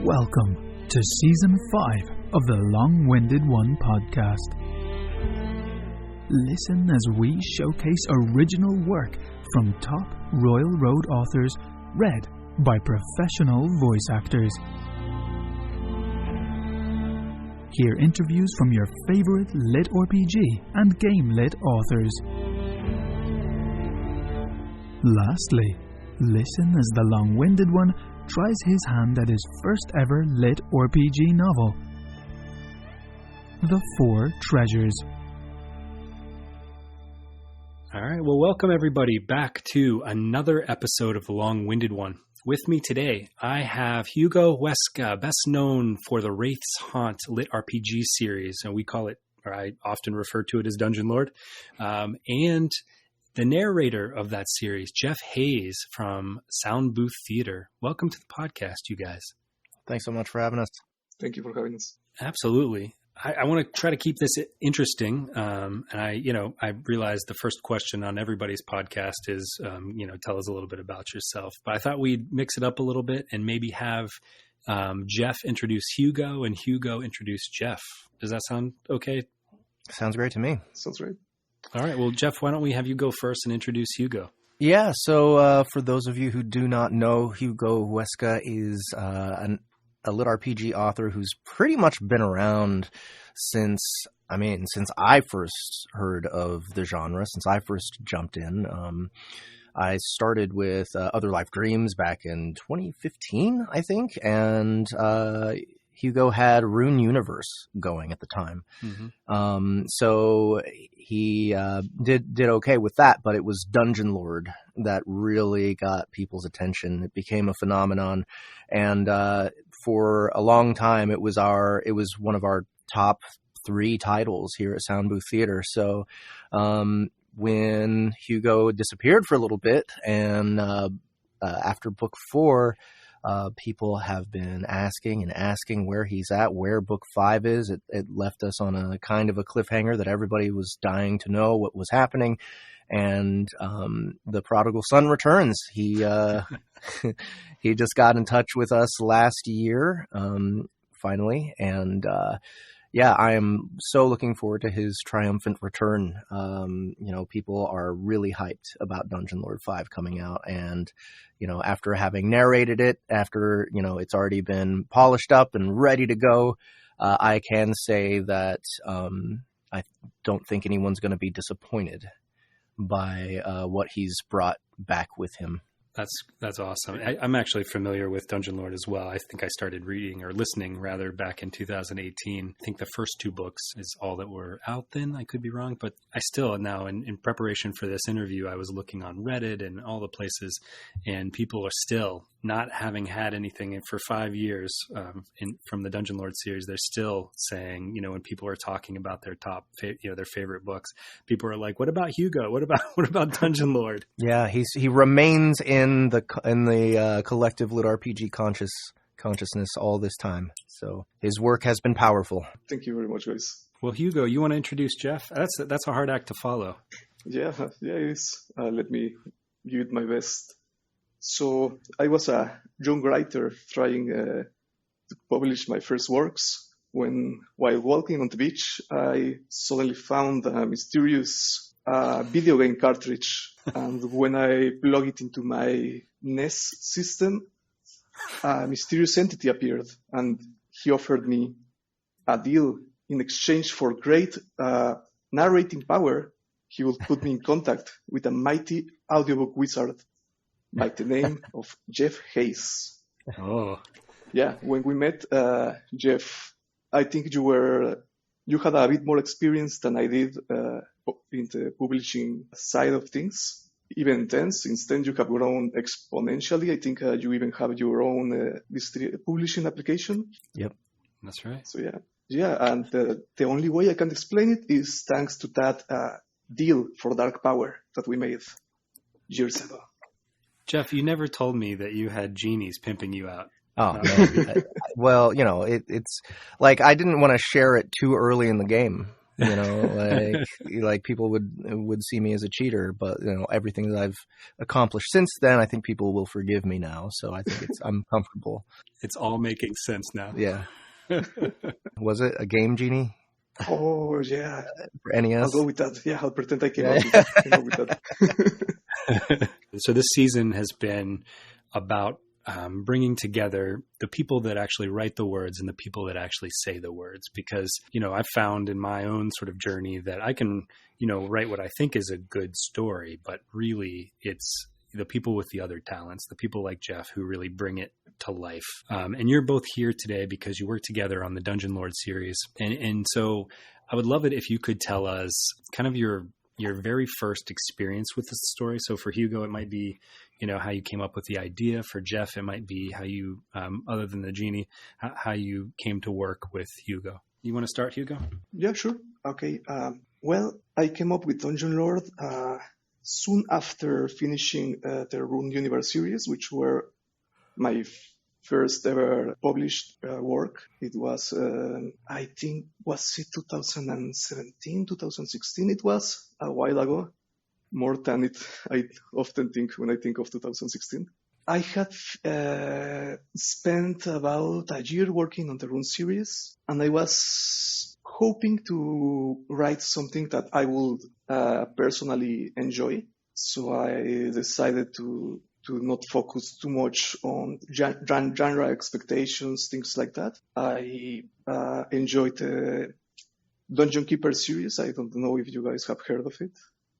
Welcome to Season 5 of the Long-Winded One podcast. Listen as we showcase original work from top Royal Road authors read by professional voice actors. Hear interviews from your favorite lit RPG and game lit authors. Lastly, listen as the Long-Winded One tries his hand at his first ever lit RPG novel, The Four Treasures. All right, well, welcome everybody back to another episode of The Long-Winded One. With me today, I have Hugo Huesca, best known for the Wraith's Haunt lit RPG series, and we call it, or I often refer to it as Dungeon Lord, and the narrator of that series, Jeff Hayes from Soundbooth Theater. Welcome to the podcast, you guys. Thanks so much for having us. Thank you for having us. Absolutely. I want to try to keep this interesting. And I realize the first question on everybody's podcast is, tell us a little bit about yourself. But I thought we'd mix it up a little bit and maybe have Jeff introduce Hugo and Hugo introduce Jeff. Does that sound okay? Sounds great to me. Sounds great. All right. Well, Jeff, why don't we have you go first and introduce Hugo? Yeah. So for those of you who do not know, Hugo Huesca is a lit RPG author who's pretty much been around since I first heard of the genre, since I first jumped in. I started with Other Life Dreams back in 2015, I think, and Hugo had Rune Universe going at the time. Mm-hmm. So he did okay with that, but it was Dungeon Lord that really got people's attention. It became a phenomenon, and for a long time, it was one of our top 3 titles here at Soundbooth Theater. So when Hugo disappeared for a little bit, and after book 4, people have been asking where he's at, where book 5 is. It left us on a kind of a cliffhanger that everybody was dying to know what was happening. And the prodigal son returns. He he just got in touch with us last year, finally. And I am so looking forward to his triumphant return. People are really hyped about Dungeon Lord 5 coming out. And, after having narrated it, after, it's already been polished up and ready to go, I can say that I don't think anyone's going to be disappointed by what he's brought back with him. That's awesome. I'm actually familiar with Dungeon Lord as well. I think I started reading or listening rather back in 2018. I think the first 2 books is all that were out then. I could be wrong, but I still now in preparation for this interview, I was looking on Reddit and all the places, and people are still not having had anything for 5 years from the Dungeon Lord series. They're still saying, when people are talking about their their favorite books, people are like, "What about Hugo? What about Dungeon Lord?" Yeah, he remains in the collective lit RPG consciousness all this time. So his work has been powerful. Thank you very much, guys. Well, Hugo, you want to introduce Jeff? That's a hard act to follow. Yeah, it is. Let me give it my best. So I was a young writer trying to publish my first works when, while walking on the beach, I suddenly found a mysterious video game cartridge. And when I plug it into my NES system, a mysterious entity appeared, and he offered me a deal. In exchange for great narrating power, he would put me in contact with a mighty audiobook wizard by the name of Jeff Hayes. Oh. Yeah, when we met, Jeff, I think you had a bit more experience than I did in the publishing side of things. Even then, since then you have grown exponentially. I think you even have your own publishing application. Yep, that's right. So yeah, and the only way I can explain it is thanks to that deal for dark power that we made years ago. Jeff, you never told me that you had genies pimping you out. Oh, no. Well, it's like I didn't want to share it too early in the game. Like people would see me as a cheater, but everything that I've accomplished since then, I think people will forgive me now. So I think I'm comfortable. It's all making sense now. Yeah. Was it a Game Genie? Oh, yeah. For NES? I'll go with that. Yeah, I'll pretend I came up with that. So this season has been about bringing together the people that actually write the words and the people that actually say the words. Because, I've found in my own sort of journey that I can, write what I think is a good story, but really it's the people with the other talents, the people like Jeff who really bring it to life. And you're both here today because you work together on the Dungeon Lord series. And so I would love it if you could tell us kind of your very first experience with this story. So for Hugo, it might be, how you came up with the idea. For Jeff, it might be how you, other than the genie, how you came to work with Hugo. You want to start, Hugo? Yeah, sure. Okay. Well, I came up with Dungeon Lord soon after finishing the Rune Universe series, which were my first ever published work. It was, I think, was it 2017, 2016? It was a while ago, more than I often think when I think of 2016. I had spent about a year working on the Rune series, and I was hoping to write something that I would personally enjoy. So I decided to not focus too much on genre expectations, things like that. I enjoyed the Dungeon Keeper series. I don't know if you guys have heard of it.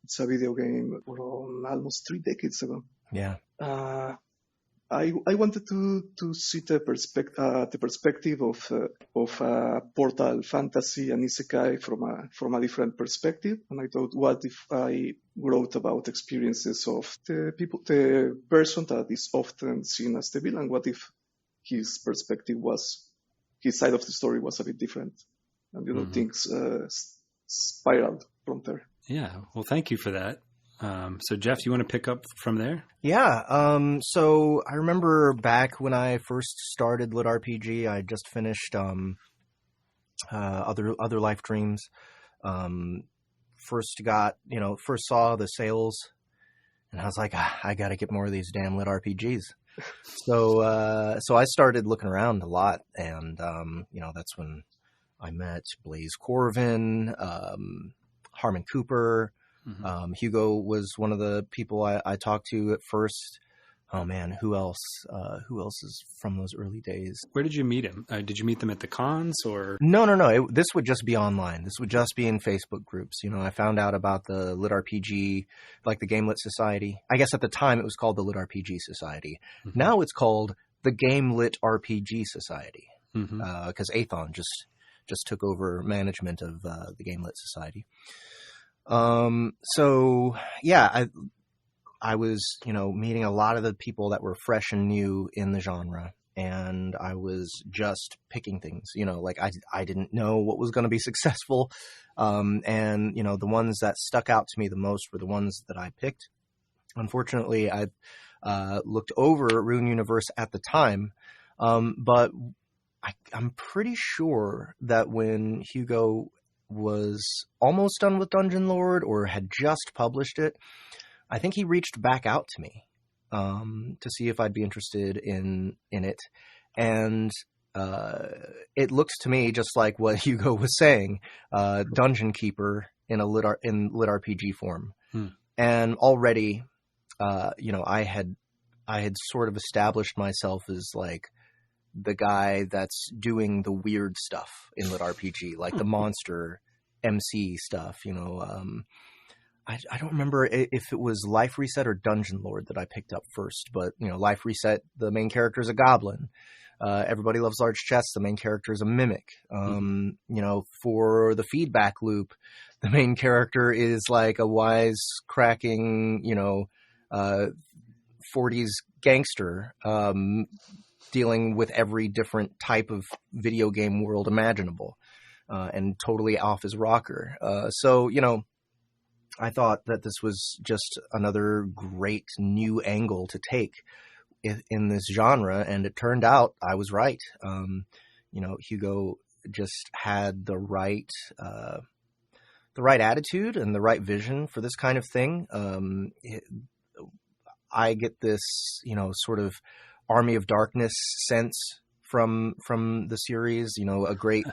It's a video game from almost 3 decades ago. Yeah. I wanted to see the perspective of portal fantasy and isekai from a different perspective, and I thought, what if I wrote about experiences of the person that is often seen as the villain? What if his side of the story was a bit different, and things spiraled from there. Yeah, well, thank you for that. So Jeff, you want to pick up from there? Yeah. So I remember back when I first started Lit RPG, I just finished Other Life Dreams. First saw the sales, and I was like, I got to get more of these damn Lit RPGs. So I started looking around a lot, and that's when I met Blaze Corvin, Harmon Cooper. Mm-hmm. Hugo was one of the people I talked to at first. Oh man, who else? Who else is from those early days? Where did you meet him? Did you meet them at the cons or? No. This would just be online. This would just be in Facebook groups. I found out about the Lit RPG, like the Game Lit Society. I guess at the time it was called the Lit RPG Society. Mm-hmm. Now it's called the Game Lit RPG Society, because Athon just took over management of the Game Lit Society. So yeah, I was, meeting a lot of the people that were fresh and new in the genre, and I was just picking things, like I didn't know what was going to be successful. And the ones that stuck out to me the most were the ones that I picked. Unfortunately, I looked over Rune Universe at the time. But I'm pretty sure that when Hugo was almost done with Dungeon Lord or had just published it, I think he reached back out to me to see if I'd be interested in it. And it looks to me just like what Hugo was saying, Dungeon Keeper in Lit RPG form. And already, I had sort of established myself as like the guy that's doing the weird stuff in Lit RPG, like the monster MC stuff, I don't remember if it was Life Reset or Dungeon Lord that I picked up first, but, Life Reset, the main character is a goblin. Everybody Loves Large Chests, the main character is a mimic. For the feedback loop, the main character is like a wise-cracking, 40s gangster, dealing with every different type of video game world imaginable, and totally off his rocker. So, I thought that this was just another great new angle to take in this genre, and it turned out I was right. Hugo just had the right right attitude and the right vision for this kind of thing. I get this, sort of Army of Darkness sense from the series, a great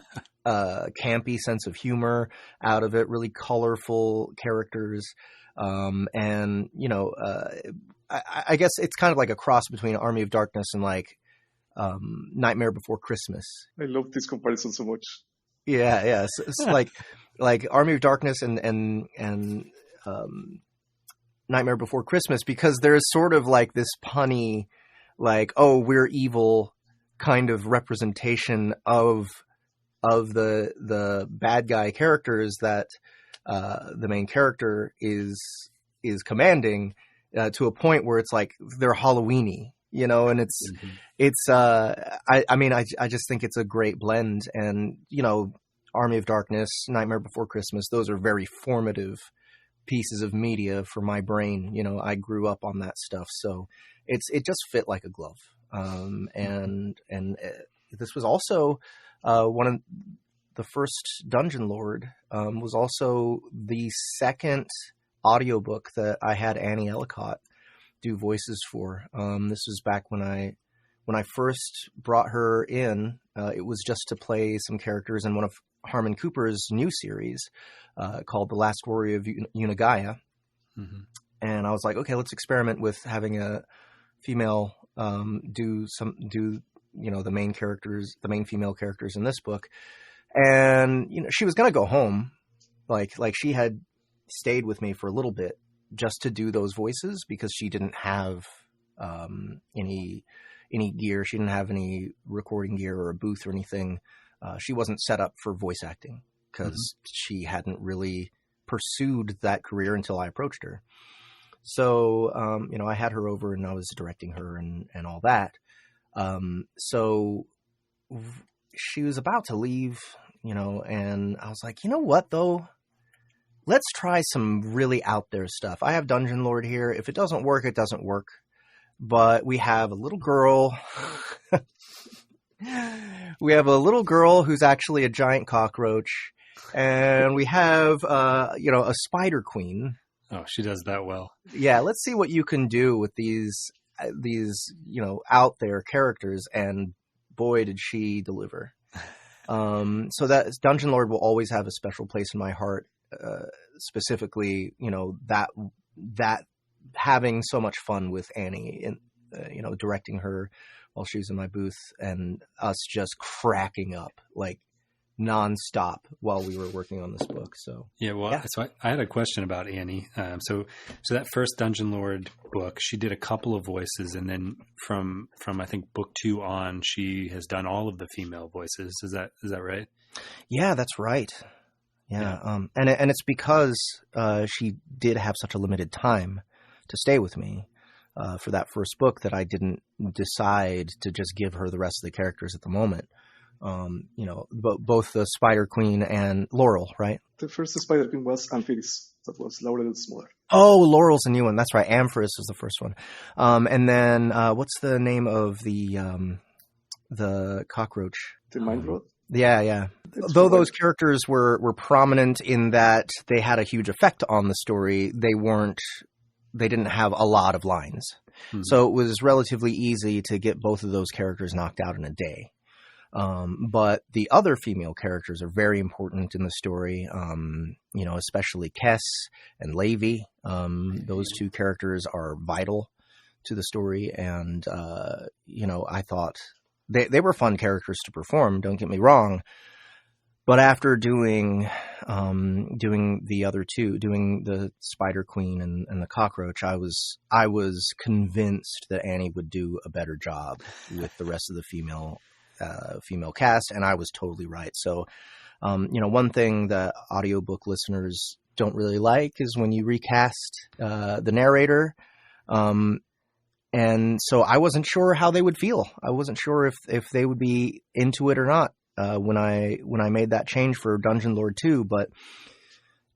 campy sense of humor out of it, really colorful characters. I guess it's kind of like a cross between Army of Darkness and like Nightmare Before Christmas. I love this comparison so much. Yeah. So it's like Army of Darkness and Nightmare Before Christmas, because there's sort of like this punny, like, oh, we're evil kind of representation of the bad guy characters that the main character is commanding, to a point where it's like they're Halloweeny, and I just think it's a great blend. And Army of Darkness, Nightmare Before Christmas, those are very formative pieces of media for my brain. I grew up on that stuff, so it just fit like a glove. And this was also one of the first Dungeon Lord, was also the second audiobook that I had Annie Ellicott do voices for. This was back when I first brought her in. It was just to play some characters in one of Harmon Cooper's new series called The Last Warrior of Unagaya. Mm-hmm. And I was like, okay, let's experiment with having a female do the main characters, the main female characters in this book. And she was going to go home, like she had stayed with me for a little bit just to do those voices, because she didn't have any gear. She didn't have any recording gear or a booth or anything. She wasn't set up for voice acting because she hadn't really pursued that career until I approached her. So, I had her over and I was directing her and all that. So she was about to leave, and I was like, you know what though? Let's try some really out there stuff. I have Dungeon Lord here. If it doesn't work, it doesn't work. But we have a little girl. We have a little girl who's actually a giant cockroach. And we have, a spider queen. Oh, she does that well. Yeah, let's see what you can do with these out there characters. And boy, did she deliver. So that Dungeon Lord will always have a special place in my heart. Specifically, that having so much fun with Annie and, directing her while she was in my booth and us just cracking up like nonstop while we were working on this book. So, So I had a question about Annie. So that first Dungeon Lord book, she did a couple of voices, and then from I think book 2 on, she has done all of the female voices. Is that right? Yeah, that's right. Yeah. And it's because she did have such a limited time to stay with me for that first book that I didn't decide to just give her the rest of the characters at the moment. Both the Spider Queen and Laurel, right? The first Spider Queen was Amphiris. That was Laurel's mother. Oh, Laurel's a new one. That's right. Amphiris was the first one. And then what's the name of the cockroach? The Mind Rod? Yeah. Though those characters were prominent in that they had a huge effect on the story, they didn't have a lot of lines. Mm-hmm. So it was relatively easy to get both of those characters knocked out in a day. But the other female characters are very important in the story, especially Kess and Levi. Those two characters are vital to the story. And, I thought they were fun characters to perform, don't get me wrong. But after doing the other two, doing the Spider Queen and the cockroach, I was convinced that Annie would do a better job with the rest of the female cast, and I was totally right. So, one thing that audiobook listeners don't really like is when you recast the narrator. And so I wasn't sure how they would feel. I wasn't sure if they would be into it or not when I made that change for Dungeon Lord 2, but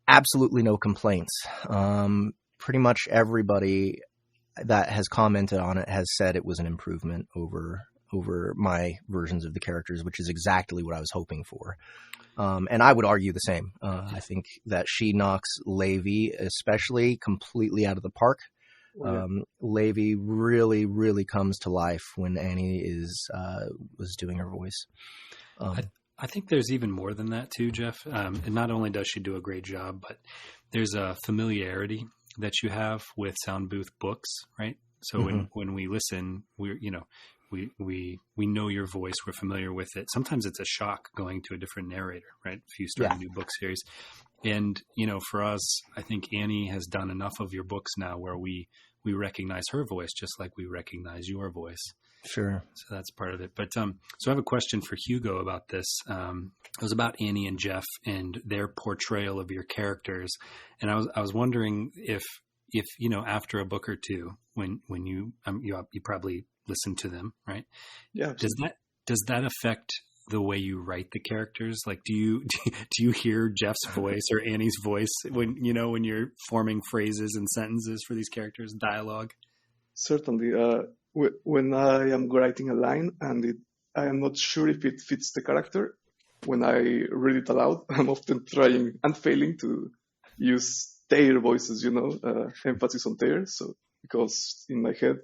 absolutely no complaints. Pretty much everybody that has commented on it has said it was an improvement over my versions of the characters, which is exactly what I was hoping for. And I would argue the same. I think that she knocks Levi especially completely out of the park. Levi really, really comes to life when Annie was doing her voice. I think there's even more than that too, Jeff. And not only does she do a great job, but there's a familiarity that you have with Soundbooth books, right? So when we listen, we know your voice, we're familiar with it. Sometimes it's a shock going to a different narrator, right? If you start a new book series. And, for us, I think Annie has done enough of your books now where we recognize her voice just like we recognize your voice. Sure. So that's part of it. But so I have a question for Hugo about this. It was about Annie and Jeff and their portrayal of your characters. And I was wondering if after a book or two, when you probably listen to them, right? Yeah. Does that affect the way you write the characters? Like, do you hear Jeff's voice or Annie's voice when you're forming phrases and sentences for these characters, dialogue? Certainly. When I am writing a line and I am not sure if it fits the character, when I read it aloud, I'm often trying and failing to use their voices, emphasis on their. So because in my head,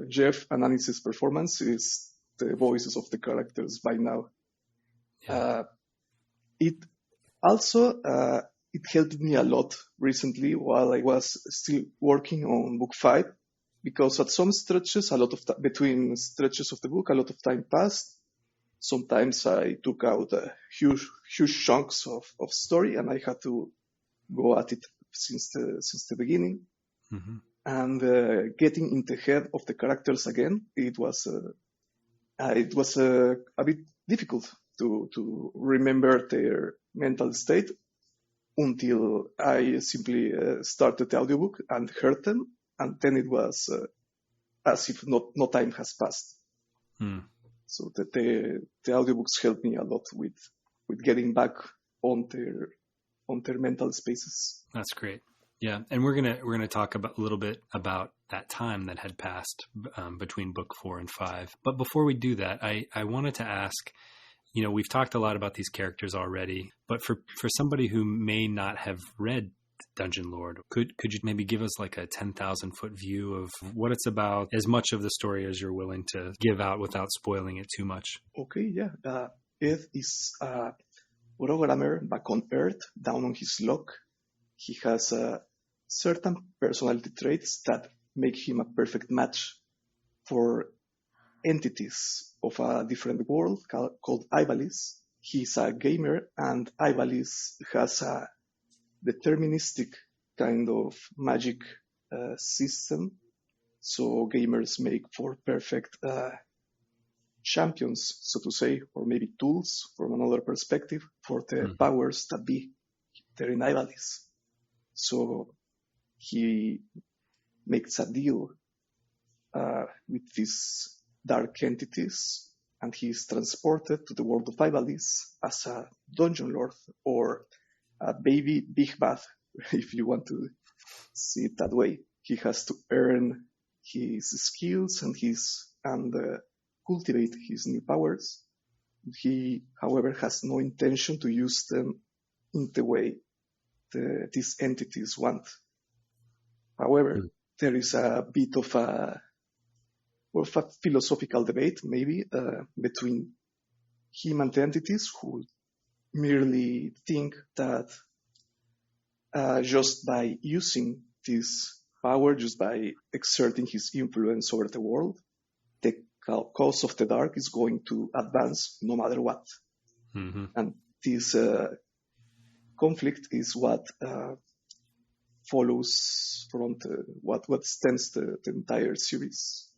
Jeff and Annie's performance is the voices of the characters by now. Yeah. It also it helped me a lot recently while I was still working on book 5, because at some stretches, between stretches of the book, a lot of time passed. Sometimes I took out huge chunks of story, and I had to go at it since the beginning. Mm-hmm. And getting in the head of the characters again, it was a bit difficult to remember their mental state until I simply started the audiobook and heard them, and then it was as if no time has passed. So the audiobooks helped me a lot with getting back on their mental spaces. That's great. Yeah, and we're gonna talk a little bit about that time that had passed between book 4 and 5. But before we do that, I wanted to ask, we've talked a lot about these characters already, but for somebody who may not have read Dungeon Lord, could you maybe give us like a 10,000-foot view of what it's about, as much of the story as you're willing to give out without spoiling it too much? Okay, yeah. Ed is a programmer back on Earth, down on his log. He has certain personality traits that make him a perfect match for entities of a different world called Ivalis. He's a gamer, and Ivalis has a deterministic kind of magic system. So gamers make for perfect champions, so to say, or maybe tools from another perspective for the powers that be there in Ivalis. So he makes a deal with these dark entities, and he is transported to the world of Ivalis as a dungeon lord, or a baby big bad, if you want to see it that way. He has to earn his skills and cultivate his new powers. He, however, has no intention to use them in the way these entities want. However, there is a bit of a philosophical debate, maybe, between him and the entities, who merely think that just by using this power, just by exerting his influence over the world, the cause of the dark is going to advance no matter what. Mm-hmm. And this conflict is what follows from what stems the entire series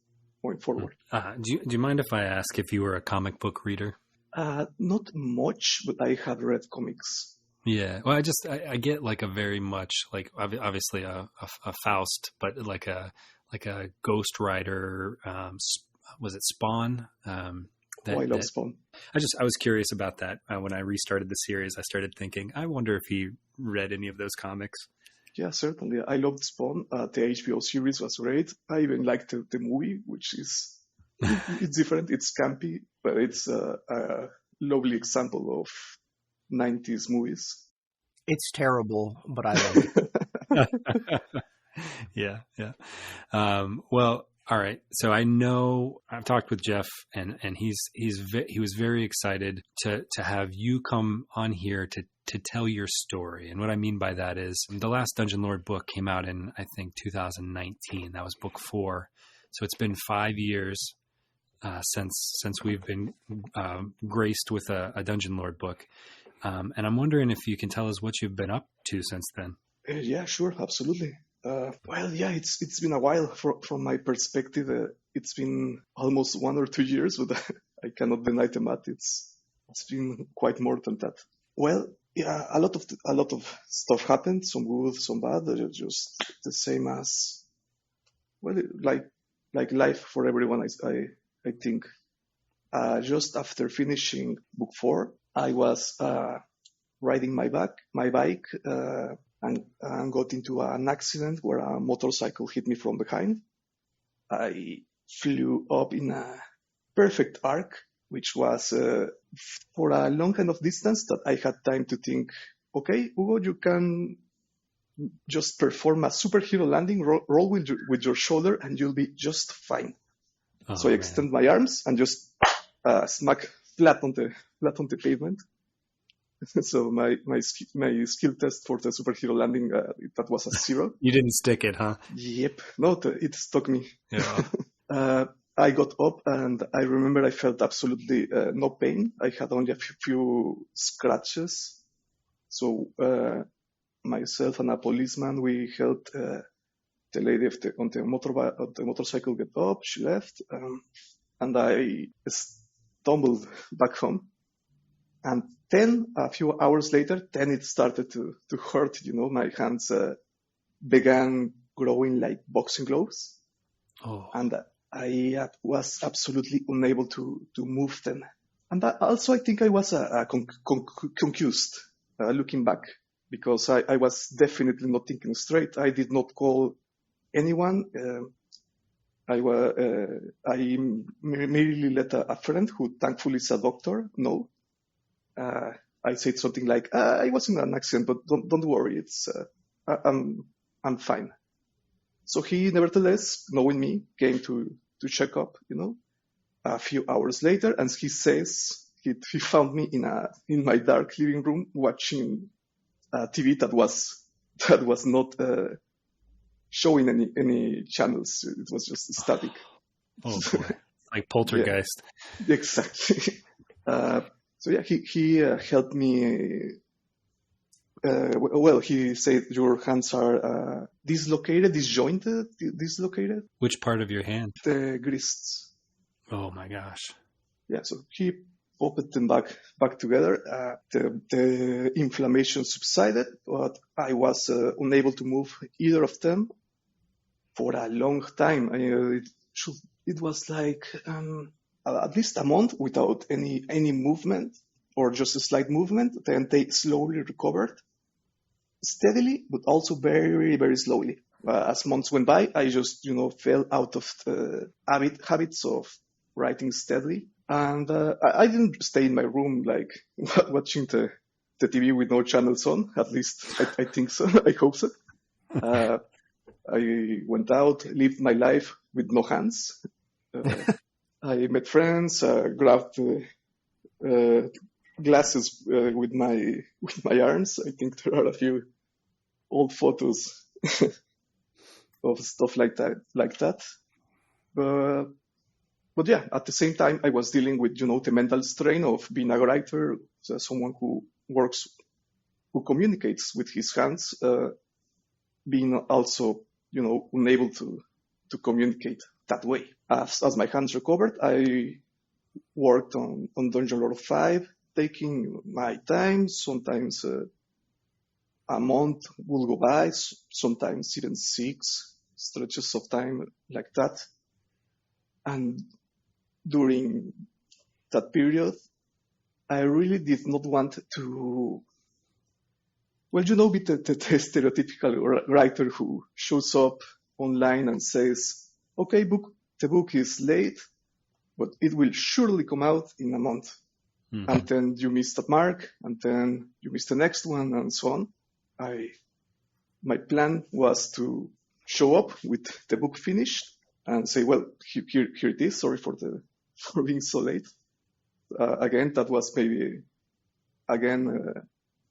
going forward. Do you mind if I ask if you were a comic book reader? Not much, but I have read comics. Yeah, well, I get like a very much like obviously a Faust, but like a Ghost Rider. Was it Spawn? I love Spawn. I was curious about that when I restarted the series. I started thinking, I wonder if he read any of those comics. Yeah, certainly. I loved Spawn. The HBO series was great. I even liked the movie, which is it's different. It's campy, but it's lovely example of 90s movies. It's terrible, but I love it. Yeah. Well, all right. So I know I've talked with Jeff, and he was very excited to have you come on here to tell your story. And what I mean by that is the last Dungeon Lord book came out in, I think, 2019. That was book 4. So it's been 5 years since we've been graced with a Dungeon Lord book. And I'm wondering if you can tell us what you've been up to since then. Yeah, sure, absolutely. Well, yeah, it's been a while from my perspective. It's been almost 1 or 2 years, but I cannot deny the math. It's been quite more than that. Well, yeah, a lot of stuff happened. Some good, some bad. Just the same as, well, like life for everyone. I think. Just after finishing book 4, I was riding my bike. And got into an accident where a motorcycle hit me from behind. I flew up in a perfect arc, which was for a long enough distance that I had time to think, okay, Hugo, you can just perform a superhero landing, roll with your shoulder, and you'll be just fine. Oh, so I extend my arms and just smack flat on the pavement. So my skill test for the superhero landing, that was a 0. You didn't stick it, huh? Yep. No, it stuck me. Yeah. I got up and I remember I felt absolutely no pain. I had only a few scratches. So myself and a policeman, we helped the lady on the motorcycle get up. She left, and I stumbled back home. And then, a few hours later, it started to hurt. My hands began growing like boxing gloves. Oh. And I was absolutely unable to move them. And also, I think I was confused, looking back, because I was definitely not thinking straight. I did not call anyone. I merely let a friend, who thankfully is a doctor, know. I said something like, I was in an accident, but don't worry, I'm fine. So he, nevertheless, knowing me, came to check up, a few hours later, and he says he found me in my dark living room watching a TV that was not showing any channels. It was just static. Oh boy, like Poltergeist. Yeah, exactly. So yeah, he helped me. Well, he said your hands are dislocated. Which part of your hand? The wrists. Oh my gosh. Yeah, so he opened them back together. The inflammation subsided, but I was unable to move either of them for a long time. It was like at least a month without any movement, or just a slight movement. Then they slowly recovered, steadily, but also very, very slowly. As months went by, I just, fell out of the habits of writing steadily. And I didn't stay in my room, like, watching the TV with no channels on. At least I think so. I hope so. I went out, lived my life with no hands. I met friends, grabbed glasses with my arms. I think there are a few old photos of stuff like that. But yeah, at the same time, I was dealing with, the mental strain of being a writer, someone who communicates with his hands, being also, unable to communicate that way. As my hands recovered, I worked on Dungeon Lord 5, taking my time. Sometimes a month will go by, sometimes even 6 stretches of time like that. And during that period, I really did not want to, be the stereotypical writer who shows up online and says, okay, the book is late, but it will surely come out in a month. and then you miss that mark, and then you miss the next one, and so on. My plan was to show up with the book finished and say, well, here it is. Sorry for being so late. Again, that was maybe,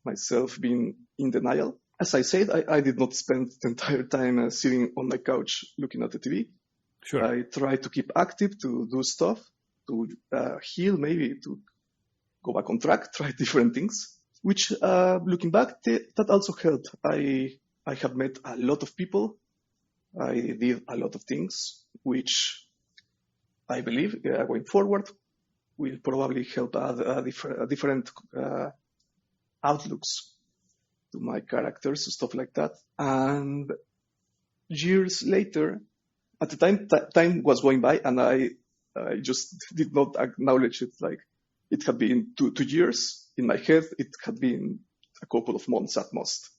myself being in denial. As I said, I did not spend the entire time sitting on my couch looking at the TV. Sure. I tried to keep active, to do stuff, to heal, maybe to go back on track, try different things, which looking back, that also helped. I have met a lot of people. I did a lot of things, which I believe going forward will probably help add different outlooks to my characters, stuff like that. And years later, at the time was going by, and I just did not acknowledge it. Like, it had been two years. In my head, it had been a couple of months at most.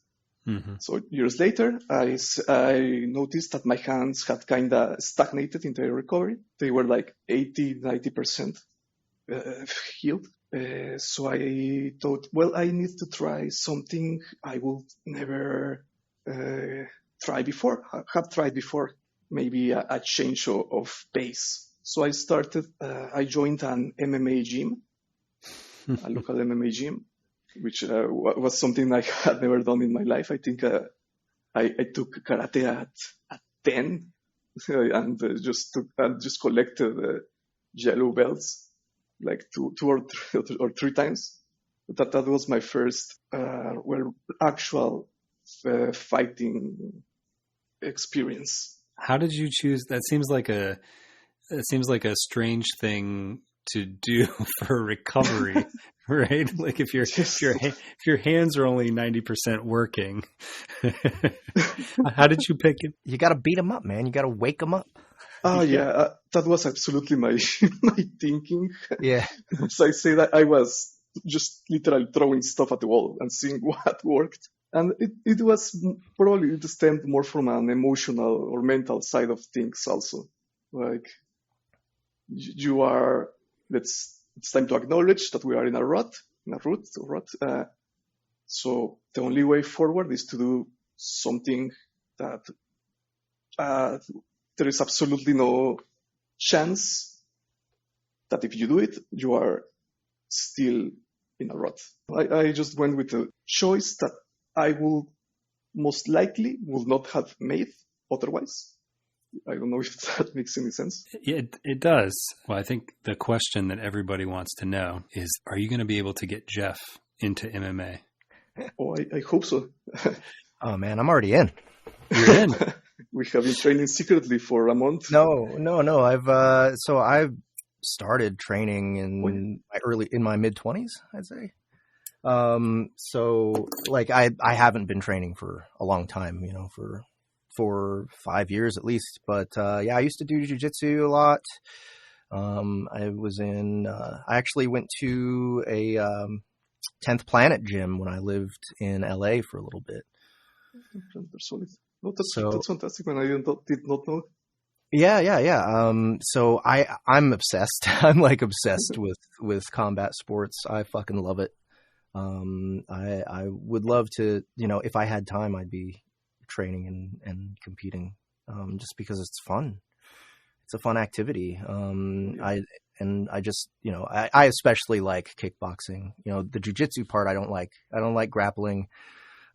Mm-hmm. So years later, I noticed that my hands had kind of stagnated in their recovery. They were like 80-90% healed. So I thought, well, I need to try something I would never have tried before, maybe a change of pace. So I joined an MMA gym, a local MMA gym, which was something I had never done in my life. I think I took karate at 10 and just collected yellow belts like two or three times. That was my first actual fighting experience. How did you choose? That seems like a strange thing to do for recovery, right? Like if your hands are only 90% working, how did you pick it? You got to beat them up, man. You got to wake them up. Yeah, that was absolutely my thinking. Yeah. As I say, that I was just literally throwing stuff at the wall and seeing what worked. And it was probably, it stemmed more from an emotional or mental side of things also. Like, you are, it's time to acknowledge that we are in a rut. So the only way forward is to do something that there is absolutely no chance that if you do it, you are still in a rut. I just went with a choice that I will most likely would not have made otherwise. I don't know if that makes any sense. It does. Well, I think the question that everybody wants to know is, are you going to be able to get Jeff into MMA? Oh, I hope so. Oh, man, I'm already in. You're in. We have been training secretly for a month. No. I've started training in my mid-20s, I'd say. So like I haven't been training for a long time, for 4 or 5 years at least. But I used to do jiu-jitsu a lot. I actually went to a 10th Planet gym when I lived in LA for a little bit. No, that's fantastic, man. I did not know. Yeah. So I'm obsessed. I'm like obsessed with combat sports. I fucking love it. I would love to, if I had time, I'd be training and competing, just because it's fun. It's a fun activity. I especially like kickboxing. The jiu-jitsu part I don't like. I don't like grappling.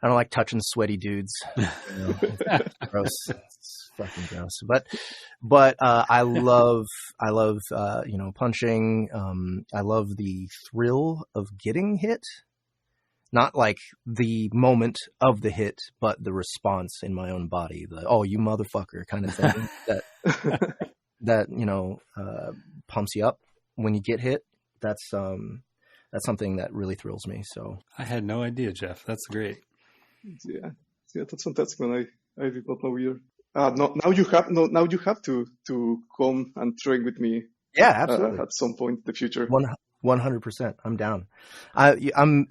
I don't like touching sweaty dudes. It's gross. It's fucking gross. But I love punching. I love the thrill of getting hit. Not like the moment of the hit, but the response in my own body. The "oh, you motherfucker" kind of thing that pumps you up when you get hit. That's something that really thrills me. So I had no idea, Jeff. That's great. Yeah, that's fantastic, man. I did not know either. Now you have to come and train with me. Yeah, absolutely. At some point in the future. 100%. I'm down. I'm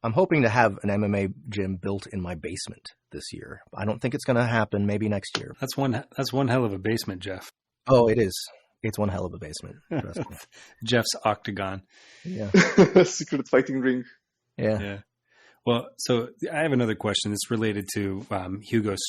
hoping to have an MMA gym built in my basement this year. I don't think it's going to happen. Maybe next year. That's one hell of a basement, Jeff. Oh, it is. It's one hell of a basement. Trust me. Jeff's octagon. Yeah. Secret fighting ring. Yeah. Well, so I have another question that's related to Hugo's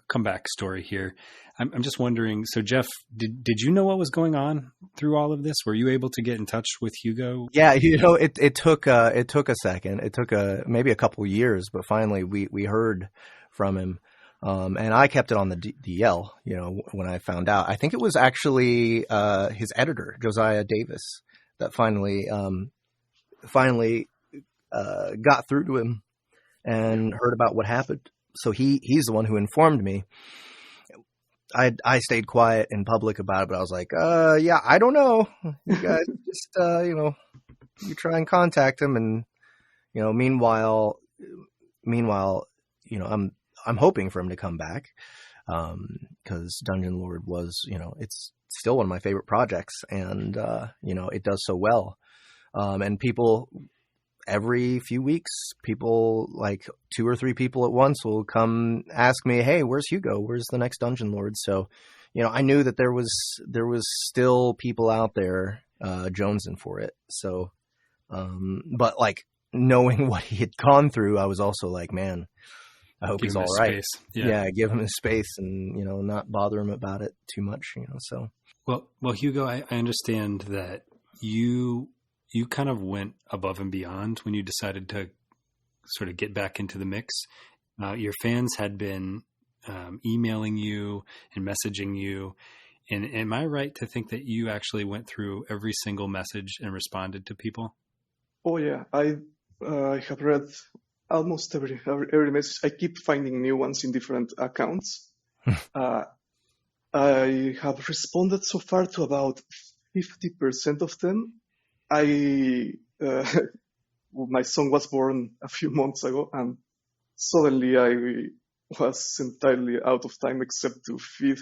comeback story here. I'm just wondering, so Jeff, did you know what was going on through all of this? Were you able to get in touch with Hugo? Yeah, it took a second. It took maybe a couple years, but finally we heard from him. And I kept it on the DL, when I found out. I think it was actually his editor, Josiah Davis, that finally got through to him and heard about what happened. So he's the one who informed me. I stayed quiet in public about it, but I was like, yeah, I don't know. You guys just, you try and contact him. And, meanwhile, I'm hoping for him to come back. Cause Dungeon Lord was, it's still one of my favorite projects, and, it does so well. And people, every few weeks, people, like 2 or 3 people at once, will come ask me, "Hey, where's Hugo? Where's the next Dungeon Lord?" So, I knew that there was still people out there jonesing for it. So, but like knowing what he had gone through, I was also like, man, I hope he's all right. Yeah, give him his space, and not bother him about it too much. So well, Hugo, I understand that you kind of went above and beyond when you decided to sort of get back into the mix. Your fans had been emailing you and messaging you. And am I right to think that you actually went through every single message and responded to people? Oh, yeah. I have read almost every message. I keep finding new ones in different accounts. I have responded so far to about 50% of them. My son was born a few months ago, and suddenly I was entirely out of time except to feed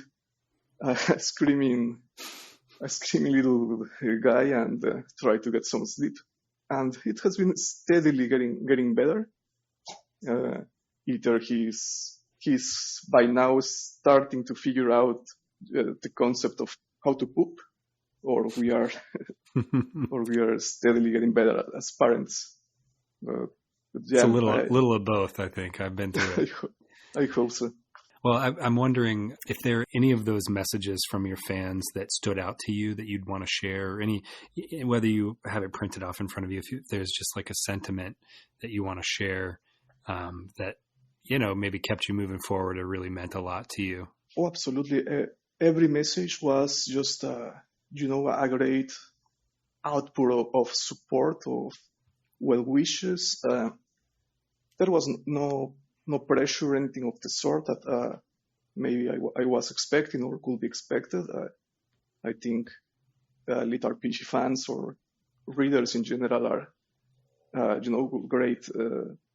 a screaming little guy and try to get some sleep. And it has been steadily getting better. Either he's by now starting to figure out the concept of how to poop, or we are steadily getting better as parents. Yeah, it's a little of both, I think. I've been through it. I hope so. Well, I'm wondering if there are any of those messages from your fans that stood out to you that you'd want to share, or whether you have it printed off in front of you, if there's just like a sentiment that you want to share that, maybe kept you moving forward or really meant a lot to you. Oh, absolutely. Every message was just, a great output of support, of well wishes. There was no pressure or anything of the sort that maybe I was expecting or could be expected. I think Lit RPG fans or readers in general are, great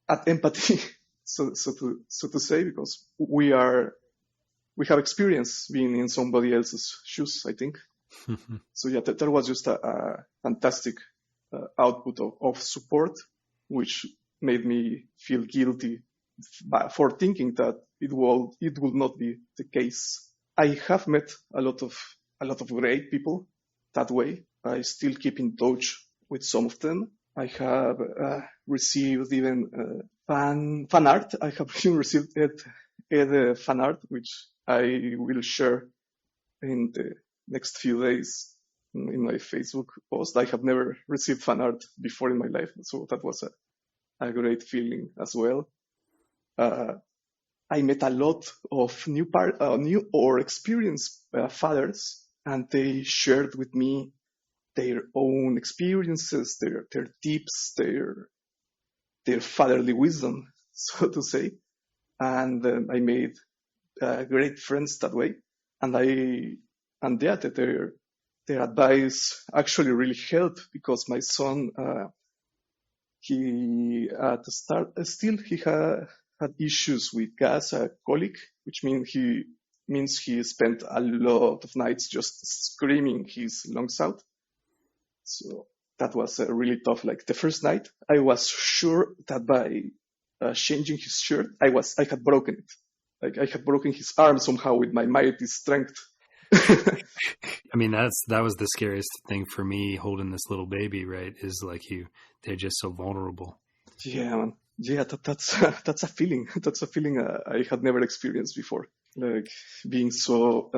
at empathy, so to say, because we have experience being in somebody else's shoes, I think. So yeah, there was just a fantastic output of support, which made me feel guilty for thinking that it would not be the case. I have met a lot of great people that way. I still keep in touch with some of them. I have received even fan art. I have even received fan art, which I will share in the next few days in my Facebook post. I have never received fan art before in my life, so that was a great feeling as well. I met a lot of new or experienced fathers, and they shared with me their own experiences, their tips, their fatherly wisdom, so to say. And I made great friends that way. And their advice actually really helped, because my son, he at the start he had issues with gas, colic, which means he spent a lot of nights just screaming his lungs out. So that was really tough. Like the first night, I was sure that by changing his shirt, I had broken it. Like I had broken his arm somehow with my mighty strength. I mean, that was the scariest thing for me holding this little baby, right? Is like they're just so vulnerable. Yeah, man. Yeah, that's a feeling. That's a feeling I had never experienced before. Like being so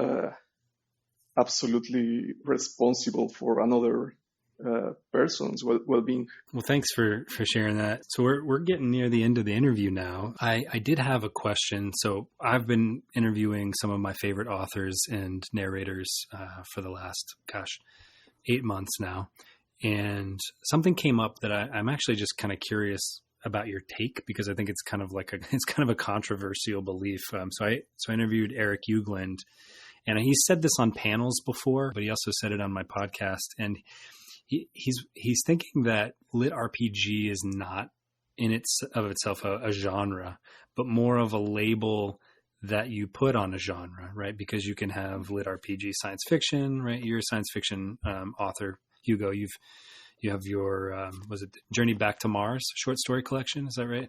absolutely responsible for another person's well-being. Well, thanks for sharing that. So we're getting near the end of the interview now. I did have a question. So I've been interviewing some of my favorite authors and narrators for the last, 8 months now. And something came up that I'm actually just kind of curious about your take, because I think it's kind of a controversial belief. So I interviewed Eric Uegland, and he said this on panels before, but he also said it on my podcast. And he's thinking that lit RPG is not in itself a genre, but more of a label that you put on a genre, right? Because you can have lit RPG science fiction, right? You're a science fiction author, Hugo. You have your was it Journey Back to Mars short story collection? Is that right?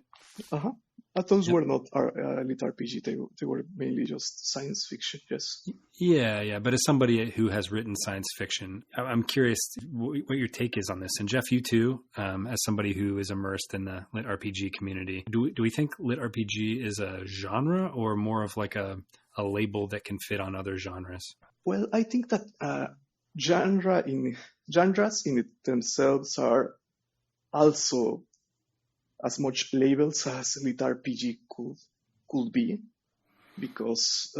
Uh-huh. But those were not lit RPG. They were mainly just science fiction. Yes. Yeah. But as somebody who has written science fiction, I'm curious what your take is on this. And Jeff, you too, as somebody who is immersed in the lit RPG community, do we think lit RPG is a genre or more of like a label that can fit on other genres? Well, I think that genres in it themselves are also as much labels as lit RPG could be, because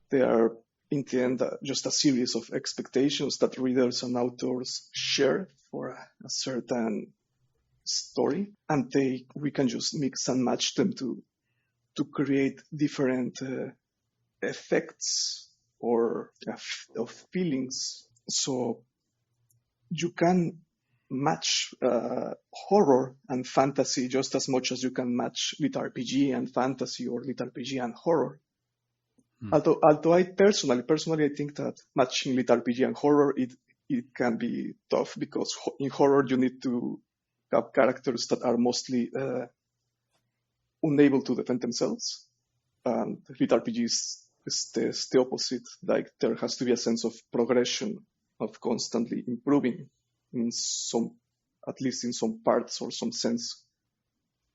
they are in the end just a series of expectations that readers and authors share for a certain story, and we can just mix and match them to create different effects or of feelings. So you can match horror and fantasy just as much as you can match lit RPG and fantasy or lit RPG and horror. Although I personally I think that matching lit RPG and horror it can be tough, because in horror you need to have characters that are mostly unable to defend themselves, and lit RPG is the opposite. Like there has to be a sense of progression, of constantly improving at least in some parts or some sense,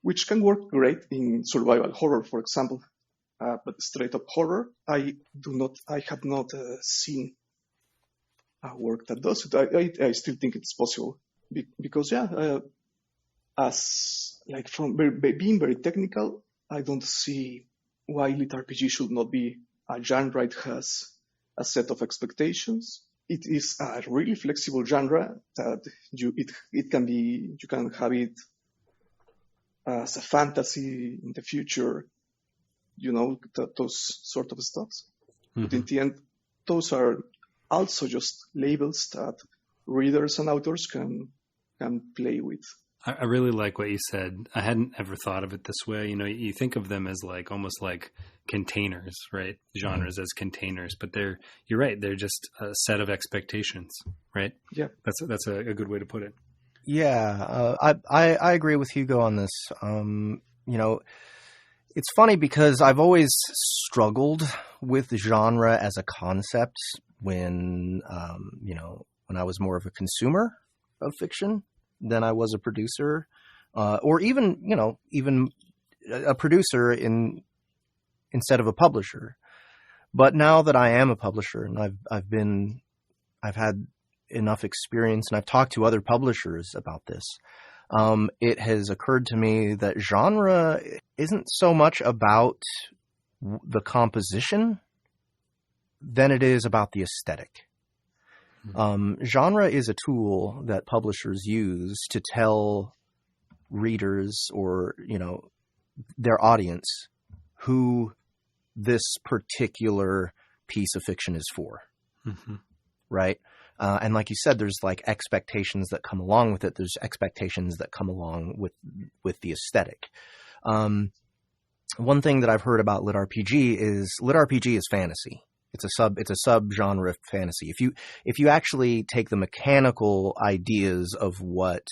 which can work great in survival horror, for example. But straight up horror, I have not seen a work that does it. I still think it's possible because as like from being very technical, I don't see why lit RPG should not be a genre. It has a set of expectations. It is a really flexible genre that you can have it as a fantasy in the future, those sort of stuffs. Mm-hmm. But in the end, those are also just labels that readers and authors can play with. I really like what you said. I hadn't ever thought of it this way. You think of them as like almost like containers, right? Genres as containers, but you're right. They're just a set of expectations, right? Yeah. That's a good way to put it. Yeah. I agree with Hugo on this. It's funny because I've always struggled with genre as a concept when I was more of a consumer of fiction than I was a producer, or even a producer instead of a publisher. But now that I am a publisher and I've had enough experience and I've talked to other publishers about this, it has occurred to me that genre isn't so much about the composition than it is about the aesthetic. Genre is a tool that publishers use to tell readers or, their audience who this particular piece of fiction is for. Mm-hmm. Right? And like you said, there's like expectations that come along with it. There's expectations that come along with the aesthetic. One thing that I've heard about lit RPG is fantasy. It's a sub-genre of fantasy. If you actually take the mechanical ideas of what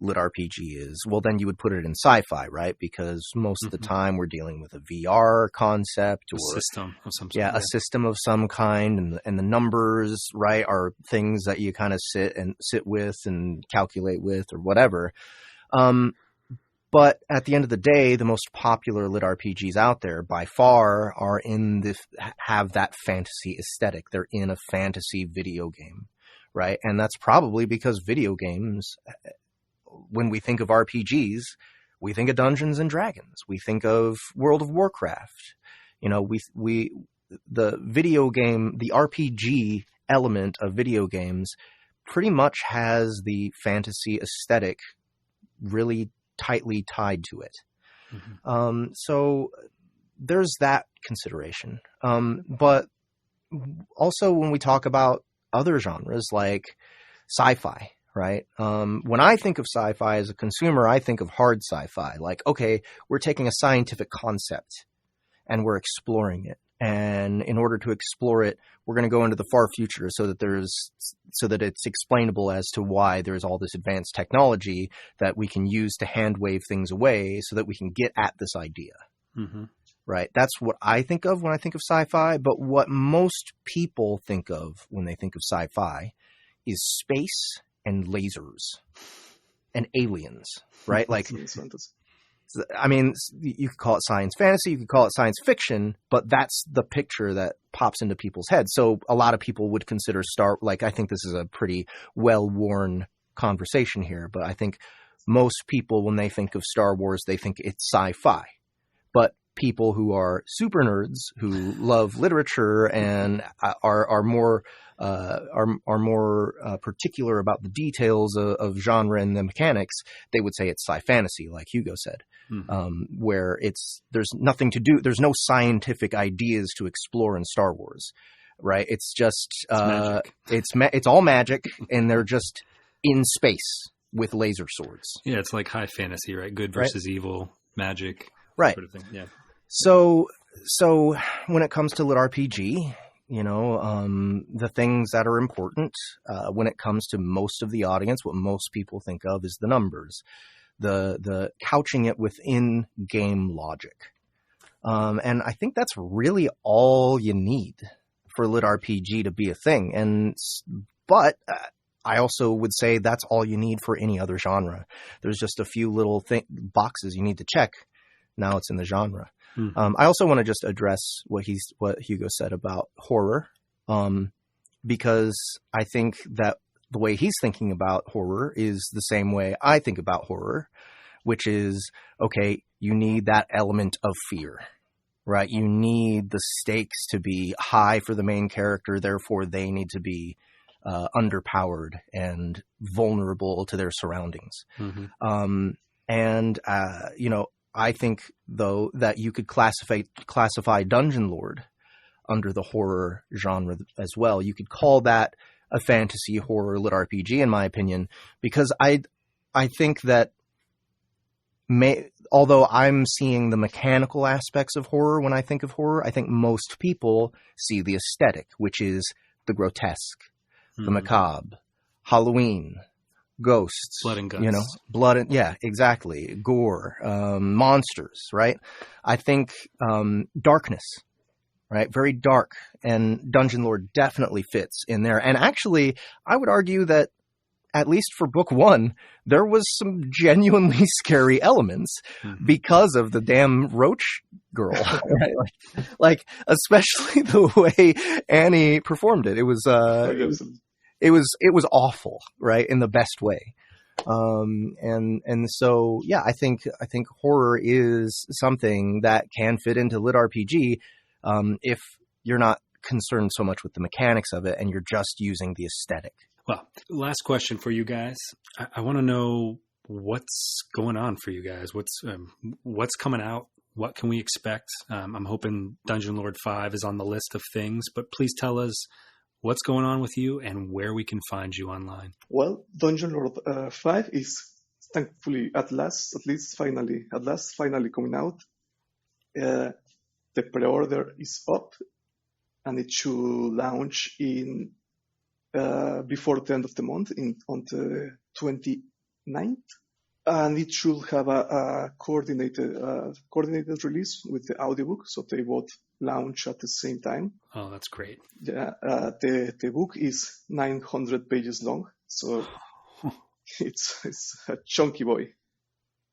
lit RPG is, well, then you would put it in sci-fi, right? Because most of the time we're dealing with a VR concept or a system of some sort. Yeah, a system of some kind, and the numbers, right, are things that you kind of sit with and calculate with or whatever. But at the end of the day, the most popular lit RPGs out there by far have that fantasy aesthetic. They're in a fantasy video game, right? And that's probably because video games, when we think of RPGs, we think of Dungeons and Dragons. We think of World of Warcraft. You know, the video game, the RPG element of video games pretty much has the fantasy aesthetic really tightly tied to it. So there's that consideration. But also when we talk about other genres like sci-fi, right? When I think of sci-fi as a consumer, I think of hard sci-fi. Like, okay, we're taking a scientific concept and we're exploring it. And in order to explore it, we're going to go into the far future so that it's explainable as to why there's all this advanced technology that we can use to hand wave things away so that we can get at this idea. Right? That's what I think of when I think of sci-fi. But what most people think of when they think of sci-fi is space and lasers and aliens, right? Like, I mean, you could call it science fantasy, you could call it science fiction, but that's the picture that pops into people's heads. So a lot of people would consider I think this is a pretty well-worn conversation here, but I think most people, when they think of Star Wars, they think it's sci-fi. But people who are super nerds, who love literature and are more particular about the details of genre and the mechanics, they would say it's sci-fantasy, like Hugo said, where there's nothing to do. There's no scientific ideas to explore in Star Wars, right? It's just it's all magic, and they're just in space with laser swords. Yeah, it's like high fantasy, right? Good versus evil, magic, right? Sort of thing. Yeah. So when it comes to lit RPG, you know, the things that are important when it comes to most of the audience, what most people think of is the numbers, the couching it within game logic. And I think that's really all you need for lit RPG to be a thing. But I also would say that's all you need for any other genre. There's just a few little boxes you need to check. Now it's in the genre. I also want to just address what Hugo said about horror, because I think that the way he's thinking about horror is the same way I think about horror, which is, okay, you need that element of fear, right? You need the stakes to be high for the main character, therefore they need to be underpowered and vulnerable to their surroundings. You know, I think, though, that you could classify Dungeon Lord under the horror genre as well. You could call that a fantasy horror lit RPG, in my opinion, because I think that although I'm seeing the mechanical aspects of horror when I think of horror, I think most people see the aesthetic, which is the grotesque, the macabre, Halloween, ghosts, blood and guts, you know, yeah, exactly. Gore, monsters, right? I think, darkness, right? Very dark, and Dungeon Lord definitely fits in there. And actually, I would argue that at least for book 1, there was some genuinely scary elements because of the damn roach girl, right? like especially the way Annie performed it. It was, it was awful, right? In the best way. And so, yeah, I think horror is something that can fit into lit RPG, if you're not concerned so much with the mechanics of it and you're just using the aesthetic. Well, last question for you guys. I want to know what's going on for you guys. What's coming out? What can we expect? I'm hoping Dungeon Lord 5 is on the list of things, but please tell us what's going on with you and where we can find you online. Well, Dungeon Lord 5 is thankfully at last finally coming out. The pre-order is up, and it should launch in before the end of the month, on the 29th and it should have a coordinated release with the audiobook, so they both launch at the same time. Oh, that's great. Yeah, the book is 900 pages long, so it's a chunky boy,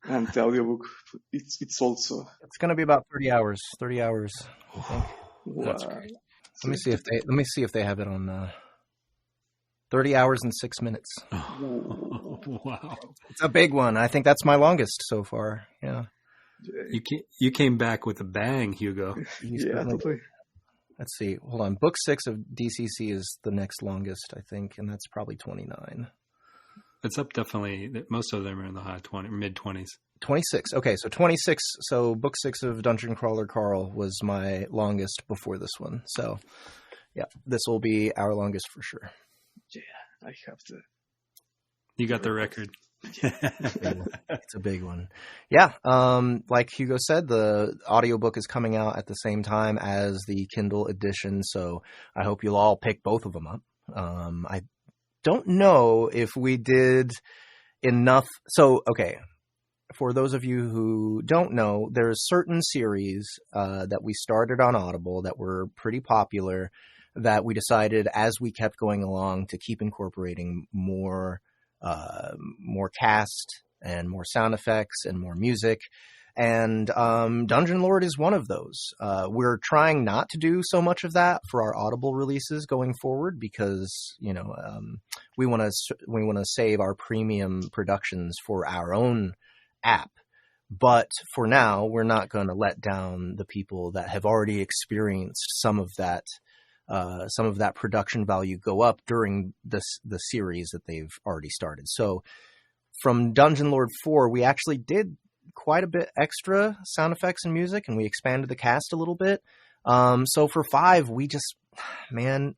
and the audiobook it's also. It's going to be about 30 hours. 30 hours, I think. That's great. Let me see if they have it on 30 hours and 6 minutes. Oh, wow. It's a big one. I think that's my longest so far. Yeah. You came back with a bang, Hugo. Yeah, totally. Let's see. Hold on. Book 6 of DCC is the next longest, I think, and that's probably 29. It's up definitely. Most of them are in the mid 20s. 26. Okay, so 26. So book 6 of Dungeon Crawler Carl was my longest before this one. So, yeah, this will be our longest for sure. Yeah, I have to. You got the record. It's a big one. Yeah, like Hugo said, the audiobook is coming out at the same time as the Kindle edition, so I hope you'll all pick both of them up. I don't know if we did enough. So, okay, for those of you who don't know, there's certain series that we started on Audible that were pretty popular that we decided as we kept going along to keep incorporating more cast and more sound effects and more music. And Dungeon Lord is one of those. We're trying not to do so much of that for our Audible releases going forward because, we want to save our premium productions for our own app. But for now, we're not going to let down the people that have already experienced some of that production value go up during the series that they've already started. So from Dungeon Lord 4, we actually did quite a bit extra sound effects and music, and we expanded the cast a little bit. So for 5, we just went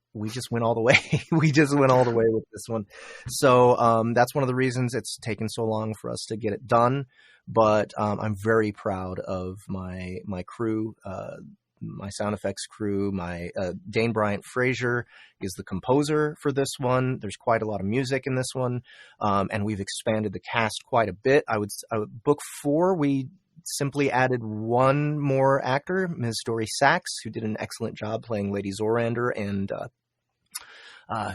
all the way. We just went all the way with this one. So that's one of the reasons it's taken so long for us to get it done. But I'm very proud of my crew, my sound effects crew. My Dane Bryant Fraser is the composer for this one. There's quite a lot of music in this one, and we've expanded the cast quite a bit. Book 4, we simply added one more actor, Ms. Dory Sachs, who did an excellent job playing Lady Zorander, and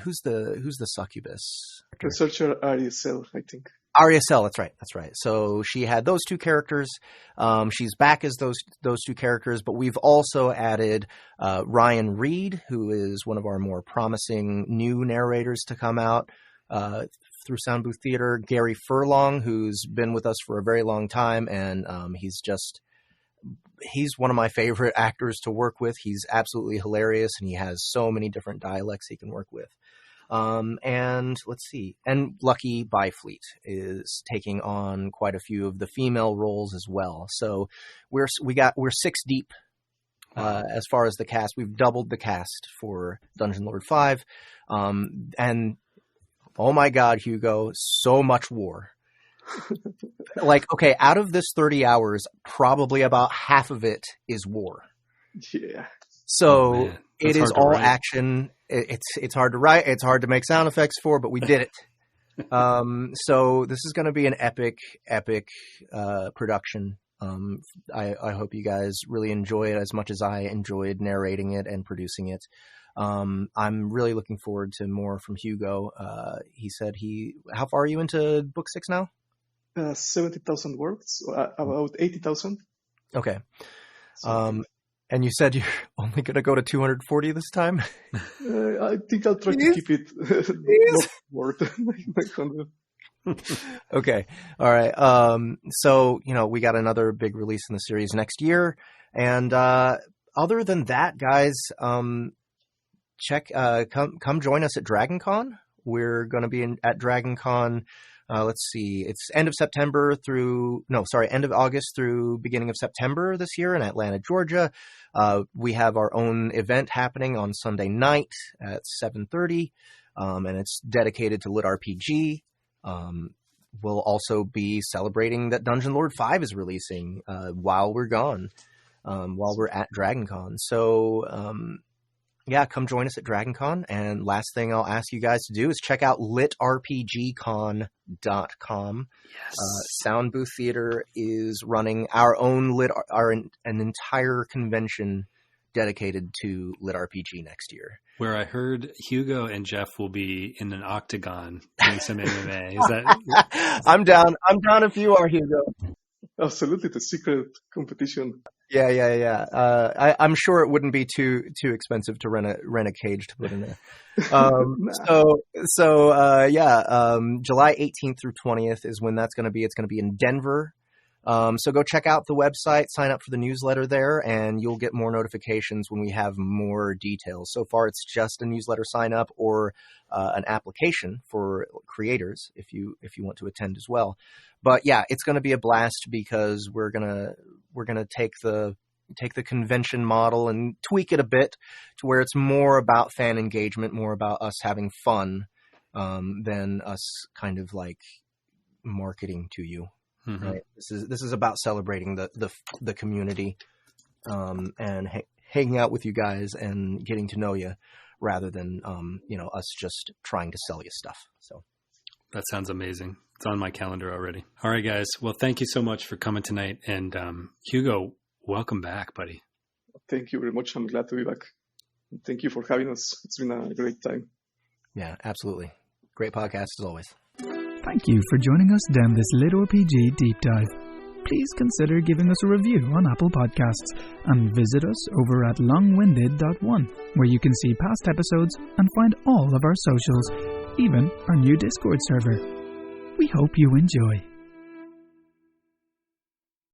who's the succubus? Researcher Ariel, I think. Ariel, that's right. So she had those two characters. She's back as those two characters, but we've also added Ryan Reed, who is one of our more promising new narrators to come out through Soundbooth Theater. Gary Furlong, who's been with us for a very long time, and he's one of my favorite actors to work with. He's absolutely hilarious, and he has so many different dialects he can work with. And let's see. And Lucky Byfleet is taking on quite a few of the female roles as well. So we're 6 deep as far as the cast. We've doubled the cast for Dungeon Lord 5. And oh my God, Hugo, so much war. Like, okay, out of this 30 hours, probably about half of it is war. Yeah. So it is all action. It's hard to write. It's hard to make sound effects for, but we did it. So this is going to be an epic production. I hope you guys really enjoy it as much as I enjoyed narrating it and producing it. I'm really looking forward to more from Hugo. He said how far are you into book 6 now? 70,000 words, about 80,000. Okay. And you said you're only going to go to 240 this time? I think I'll try to keep it not more than 900. Okay. All right. So, we got another big release in the series next year. And other than that, guys, come join us at DragonCon. We're going to be at DragonCon. Let's see. It's end of August through beginning of September this year in Atlanta, Georgia. We have our own event happening on Sunday night at 7:30, and it's dedicated to Lit RPG. We'll also be celebrating that Dungeon Lord 5 is releasing while we're gone, while we're at DragonCon. So yeah, come join us at DragonCon. And last thing I'll ask you guys to do is check out litrpgcon.com. Yes. Soundbooth Theater is running our own an entire convention dedicated to Lit RPG next year. Where I heard Hugo and Jeff will be in an octagon doing some MMA. Is that? I'm down if you are, Hugo. Absolutely, the secret competition. Yeah. I'm sure it wouldn't be too expensive to rent a cage to put in there. July 18th through 20th is when that's going to be. It's going to be in Denver. So go check out the website, sign up for the newsletter there, and you'll get more notifications when we have more details. So far, it's just a newsletter sign up or an application for creators if you want to attend as well. But yeah, it's going to be a blast because we're gonna take the convention model and tweak it a bit to where it's more about fan engagement, more about us having fun than us kind of like marketing to you. Mm-hmm. Right. This is about celebrating the community and hanging out with you guys and getting to know you, rather than us just trying to sell you stuff. So that sounds amazing. It's on my calendar already. All right, guys. Well, thank you so much for coming tonight. And Hugo, welcome back, buddy. Thank you very much. I'm glad to be back. Thank you for having us. It's been a great time. Yeah, absolutely. Great podcast as always. Thank you for joining us down this Lit RPG deep dive. Please consider giving us a review on Apple Podcasts and visit us over at longwinded.one, where you can see past episodes and find all of our socials, even our new Discord server. We hope you enjoy.